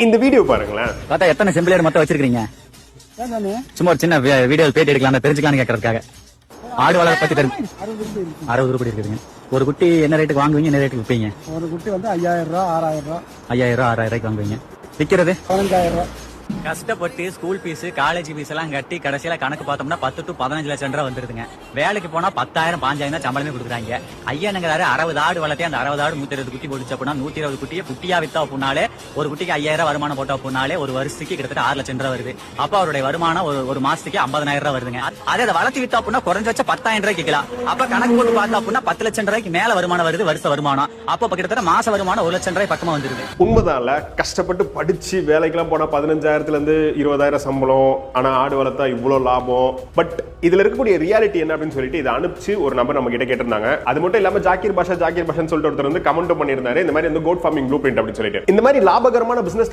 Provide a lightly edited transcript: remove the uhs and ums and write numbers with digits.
இந்த வீடியோ பாருங்களேன். பார்த்தா எத்தனை செம்பிளியர் மொத்தம் வச்சிருக்கீங்க? சும்மா ஒரு சின்ன வீடியோ பேட்டி எடுக்கலாம் தெரிஞ்சுக்கலாம்னு கேட்கறதுக்காக. ஆடு வளர்ப்பு பத்தி தெரிஞ்சு 60 ரூபாய் இருக்குதுங்க. ஒரு குட்டி என்ன ரேட்டுக்கு வாங்குவீங்க, என்ன ரேட்டுக்கு விற்பீங்க? ஒரு குட்டி வந்து 5000 ரூபா 6000 ரூபா 5000 ரூபா 6000 ரூபாய்க்கு வாங்குவீங்க. விற்கிறது 15000 ரூபா. கஷ்டப்பட்டு ஸ்கூல் பீஸ் காலேஜ் பீஸ் எல்லாம் கட்டி கடைசியில கணக்கு பார்த்தோம்னா 10 to 15 லட்சம் ரூபா வந்துருதுங்க. வேலைக்கு போனா 10,000 15,000 தான் சம்பளமே கொடுக்குறாங்க. ஐயனுங்கிறாரு 60 ஆடு வளர்த்தே அந்த 60 ஆடு 120 குட்டி போட்டுச்சு அப்படின்னா 120 குட்டியை குட்டியா வித்தா அப்படின்னாலே ஒரு குட்டிக்கு 5000 வருமானம் போட்டா அப்படின்னாலே ஒரு வருஷத்துக்கு கிட்டத்தட்ட 6 லட்சம் ரூபா வருது. அப்ப அவருடைய வருமானம் ஒரு மாசத்துக்கு 50,000 ரூபா வருதுங்க. அதே அதை வளர்த்து வித்தா அப்படின்னா குறைஞ்ச வச்ச 10,000 ரூபாய்க்கு கேட்கலாம். அப்ப கணக்கு போட்டு பார்த்தா அப்படின்னா 10 லட்சம் ரூபாய்க்கு மேல வருமானம் வருது வருஷ வருமானம். அப்ப கிட்டத்தட்ட மாச வருமானம் 1 லட்சம் ரூபாய் பக்கமா வந்துருது. உண்மைதான்ல, கஷ்டப்பட்டு படிச்சு வேலைக்கெல்லாம் போனா 15,000 இருந்து 20,000 சம்பளம், ஆனா ஆடு வளர்த்தா இவ்வளவு லாபம். பட் இதுல இருக்கக்கூடிய ரியாலிட்டி என்ன அப்படின்னு சொல்லிட்டு இதை அனுப்பிச்சு ஒரு நம்பர் நம்ம கிட்ட கேட்டிருந்தாங்க. அது மட்டும் இல்லாம ஜாக்கீர் பாஷா சொல்லிட்டு ஒருத்தர் வந்து கமெண்ட் பண்ணியிருந்தாரு, இந்த மாதிரி வந்து கோட் ஃபார்மிங் ப்ளூ பிரிண்ட் அப்படின்னு சொல்லிட்டு. இந்த மாதிரி லாபகரமான பிசினஸ்